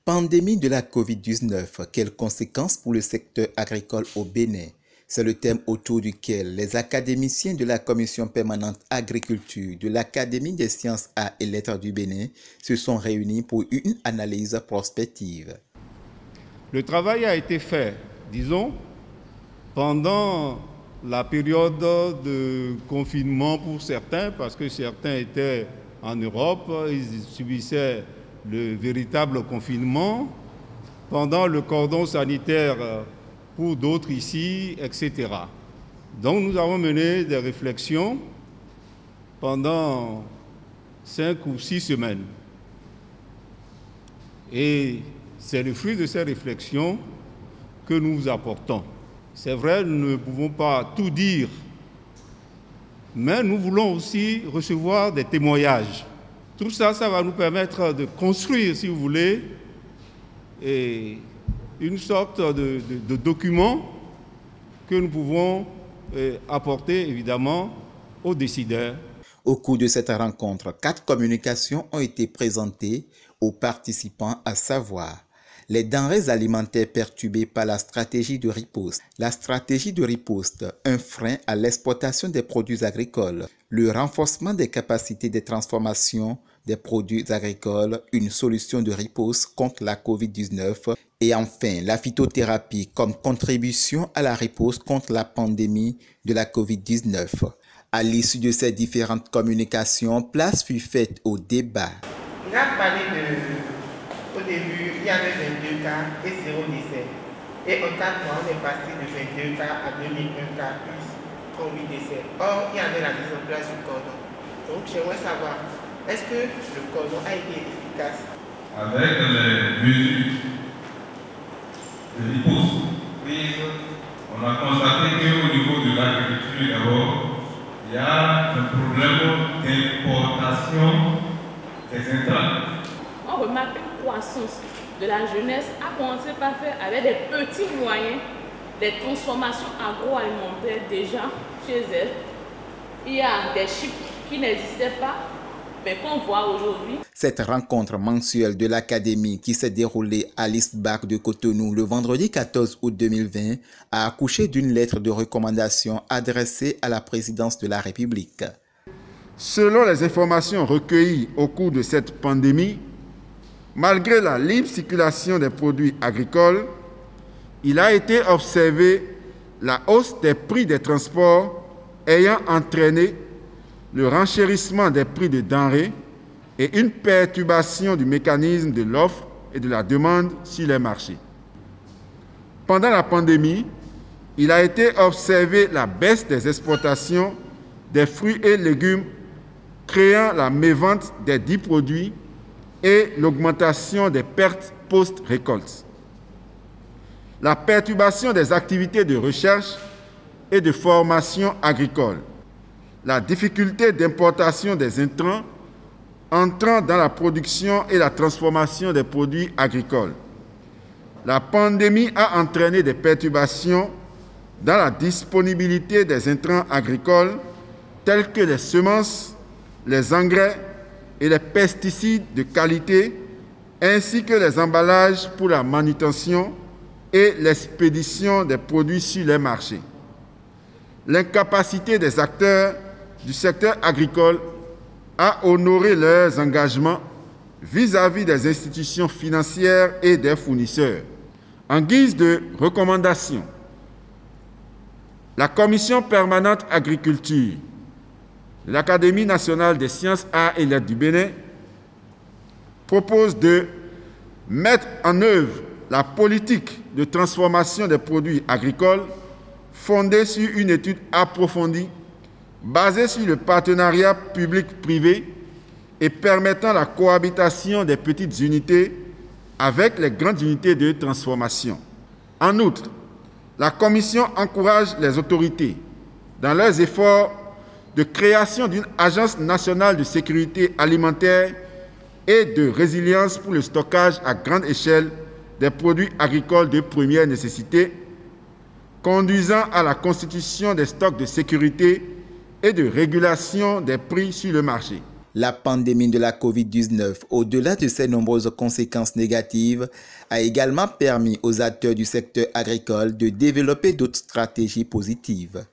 Pandémie de la Covid-19, quelles conséquences pour le secteur agricole au Bénin? C'est le thème autour duquel les académiciens de la Commission permanente agriculture de l'Académie des sciences, arts et lettres du Bénin se sont réunis pour une analyse prospective. Le travail a été fait, disons, pendant la période de confinement pour certains, parce que certains étaient en Europe, ils subissaient le véritable confinement, pendant le cordon sanitaire pour d'autres ici, etc. Donc nous avons mené des réflexions pendant 5 ou 6 semaines. Et c'est le fruit de ces réflexions que nous vous apportons. C'est vrai, nous ne pouvons pas tout dire, mais nous voulons aussi recevoir des témoignages. Tout ça, ça va nous permettre de construire, si vous voulez, une sorte de document que nous pouvons apporter, évidemment, aux décideurs. Au cours de cette rencontre, 4 communications ont été présentées aux participants, à savoir les denrées alimentaires perturbées par la stratégie de riposte. La stratégie de riposte, un frein à l'exportation des produits agricoles. Le renforcement des capacités de transformation des produits agricoles, une solution de riposte contre la Covid-19. Et enfin, la phytothérapie comme contribution à la riposte contre la pandémie de la Covid-19. À l'issue de ces différentes communications, place fut faite au débat. Il a parlé au début, il y avait 22 cas et 0 décès. Et en 4 mois, on est passé de 22 cas à 2001 cas plus 38 décès. Or, il y avait la mise en place du cordon. Donc, j'aimerais savoir, est-ce que le cordon a été efficace? Avec les mesures de riposte prises, on a constaté qu'au niveau de l'agriculture, d'abord, il y a un problème d'importation des intrants. On remarque une croissance de la jeunesse a commencé par faire avec des petits moyens, des transformations agroalimentaires déjà chez elle. Il y a des chips qui n'existaient pas, mais qu'on voit aujourd'hui. Cette rencontre mensuelle de l'Académie qui s'est déroulée à l'ISBAC de Cotonou le vendredi 14 août 2020 a accouché d'une lettre de recommandation adressée à la présidence de la République. Selon les informations recueillies au cours de cette pandémie, malgré la libre circulation des produits agricoles, il a été observé la hausse des prix des transports ayant entraîné le renchérissement des prix des denrées et une perturbation du mécanisme de l'offre et de la demande sur les marchés. Pendant la pandémie, il a été observé la baisse des exportations des fruits et légumes, créant la mévente des dits produits et l'augmentation des pertes post-récolte. La perturbation des activités de recherche et de formation agricole. La difficulté d'importation des intrants entrant dans la production et la transformation des produits agricoles. La pandémie a entraîné des perturbations dans la disponibilité des intrants agricoles tels que les semences, les engrais et les pesticides de qualité, ainsi que les emballages pour la manutention et l'expédition des produits sur les marchés. L'incapacité des acteurs du secteur agricole à honorer leurs engagements vis-à-vis des institutions financières et des fournisseurs. En guise de recommandation, la Commission permanente agriculture de l'Académie nationale des sciences, arts et lettres du Bénin propose de mettre en œuvre la politique de transformation des produits agricoles fondée sur une étude approfondie basée sur le partenariat public-privé et permettant la cohabitation des petites unités avec les grandes unités de transformation. En outre, la Commission encourage les autorités dans leurs efforts de création d'une agence nationale de sécurité alimentaire et de résilience pour le stockage à grande échelle des produits agricoles de première nécessité, conduisant à la constitution des stocks de sécurité et de régulation des prix sur le marché. La pandémie de la COVID-19, au-delà de ses nombreuses conséquences négatives, a également permis aux acteurs du secteur agricole de développer d'autres stratégies positives.